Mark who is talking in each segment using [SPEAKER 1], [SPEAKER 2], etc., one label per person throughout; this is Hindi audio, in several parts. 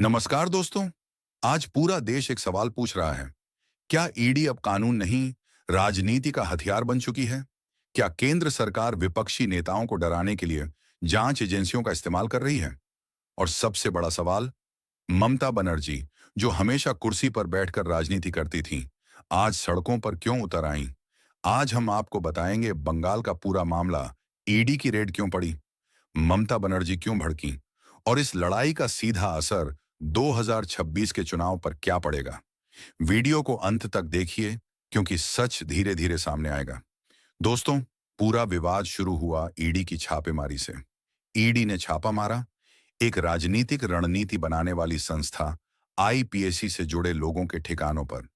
[SPEAKER 1] नमस्कार दोस्तों। आज पूरा देश एक सवाल पूछ रहा है। क्या ईडी अब कानून नहीं, राजनीति का हथियार बन चुकी है? क्या केंद्र सरकार विपक्षी नेताओं को डराने के लिए जांच एजेंसियों का इस्तेमाल कर रही है? और सबसे बड़ा सवाल, ममता बनर्जी, जो हमेशा कुर्सी पर बैठकर राजनीति करती थीं, आज सड़कों पर क्यों उतर आईं? आज हम आपको बताएंगे बंगाल का पूरा मामला, ईडी की रेड क्यों पड़ी, ममता बनर्जी क्यों भड़कीं और इस लड़ाई का सीधा असर 2026 के चुनाव पर क्या पड़ेगा। वीडियो को अंत तक देखिए, क्योंकि सच धीरे धीरे सामने आएगा। दोस्तों, पूरा विवाद शुरू हुआ ईडी की छापेमारी से। ईडी ने छापा मारा एक राजनीतिक रणनीति बनाने वाली संस्था आईपीएसी से जुड़े लोगों के ठिकानों पर।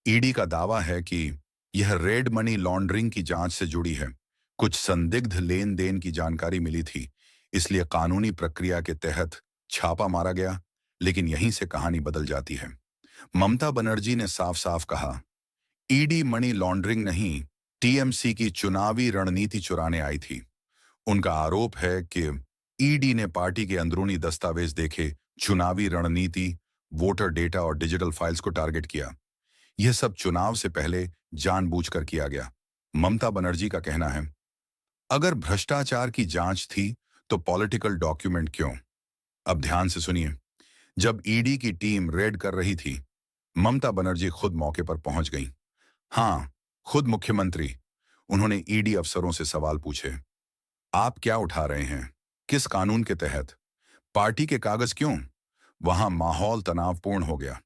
[SPEAKER 1] ईडी का दावा है कि यह रेड मनी लॉन्ड्रिंग की जांच से जुड़ी है। कुछ संदिग्ध लेन देन की जानकारी मिली थी, इसलिए कानूनी प्रक्रिया के तहत छापा मारा गया। लेकिन यहीं से कहानी बदल जाती है। ममता बनर्जी ने साफ साफ कहा, ईडी मनी लॉन्ड्रिंग नहीं, टीएमसी की चुनावी रणनीति चुराने आई थी। उनका आरोप है कि ईडी ने पार्टी के अंदरूनी दस्तावेज देखे, चुनावी रणनीति, वोटर डेटा और डिजिटल फाइल्स को टारगेट किया। यह सब चुनाव से पहले जानबूझकर किया गया। ममता बनर्जी का कहना है, अगर भ्रष्टाचार की जांच थी तो पॉलिटिकल डॉक्यूमेंट क्यों? अब ध्यान से सुनिए। जब ईडी की टीम रेड कर रही थी, ममता बनर्जी खुद मौके पर पहुंच गईं। हाँ, खुद मुख्यमंत्री। उन्होंने ईडी अफसरों से सवाल पूछे, आप क्या उठा रहे हैं, किस कानून के तहत, पार्टी के कागज क्यों? वहां माहौल तनावपूर्ण हो गया।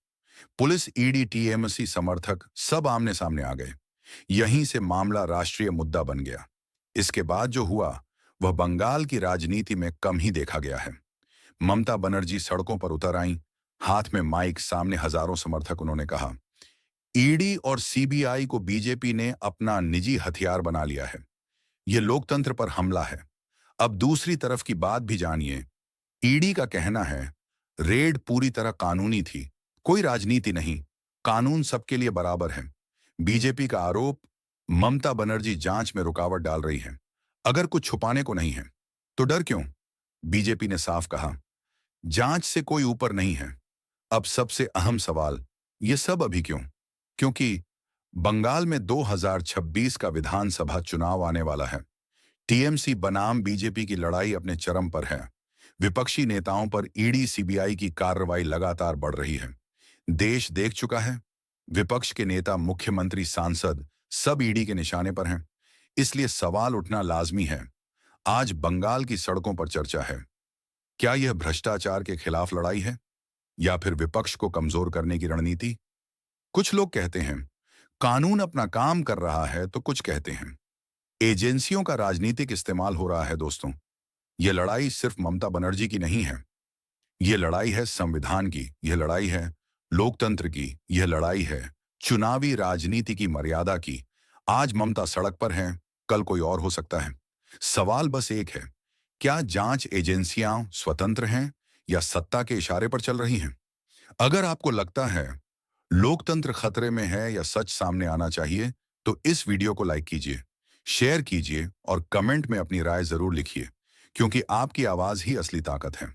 [SPEAKER 1] पुलिस, ईडी, टीएमसी समर्थक सब आमने सामने आ गए। यहीं से मामला राष्ट्रीय मुद्दा बन गया। इसके बाद जो हुआ वह बंगाल की राजनीति में कम ही देखा गया है। ममता बनर्जी सड़कों पर उतर आईं, हाथ में माइक, सामने हजारों समर्थक। उन्होंने कहा, ईडी और सीबीआई को बीजेपी ने अपना निजी हथियार बना लिया है। यह लोकतंत्र पर हमला है। अब दूसरी तरफ की बात भी जानिए। ईडी का कहना है, रेड पूरी तरह कानूनी थी, कोई राजनीति नहीं, कानून सबके लिए बराबर है। बीजेपी का आरोप, ममता बनर्जी जांच में रुकावट डाल रही है। अगर कुछ छुपाने को नहीं है तो डर क्यों? बीजेपी ने साफ कहा, जांच से कोई ऊपर नहीं है। अब सबसे अहम सवाल, ये सब अभी क्यों? क्योंकि बंगाल में 2026 का विधानसभा चुनाव आने वाला है। टीएमसी बनाम बीजेपी की लड़ाई अपने चरम पर है। विपक्षी नेताओं पर ईडी सीबीआई की कार्रवाई लगातार बढ़ रही है। देश देख चुका है, विपक्ष के नेता, मुख्यमंत्री, सांसद सब ईडी के निशाने पर हैं। इसलिए सवाल उठना लाजमी है। आज बंगाल की सड़कों पर चर्चा है, क्या यह भ्रष्टाचार के खिलाफ लड़ाई है या फिर विपक्ष को कमजोर करने की रणनीति? कुछ लोग कहते हैं कानून अपना काम कर रहा है, तो कुछ कहते हैं एजेंसियों का राजनीतिक इस्तेमाल हो रहा है। दोस्तों, यह लड़ाई सिर्फ ममता बनर्जी की नहीं है। यह लड़ाई है संविधान की, यह लड़ाई है लोकतंत्र की, यह लड़ाई है चुनावी राजनीति की मर्यादा की। आज ममता सड़क पर है, कल कोई और हो सकता है। सवाल बस एक है, क्या जांच एजेंसियां स्वतंत्र हैं या सत्ता के इशारे पर चल रही हैं? अगर आपको लगता है लोकतंत्र खतरे में है या सच सामने आना चाहिए, तो इस वीडियो को लाइक कीजिए, शेयर कीजिए और कमेंट में अपनी राय जरूर लिखिए, क्योंकि आपकी आवाज ही असली ताकत है।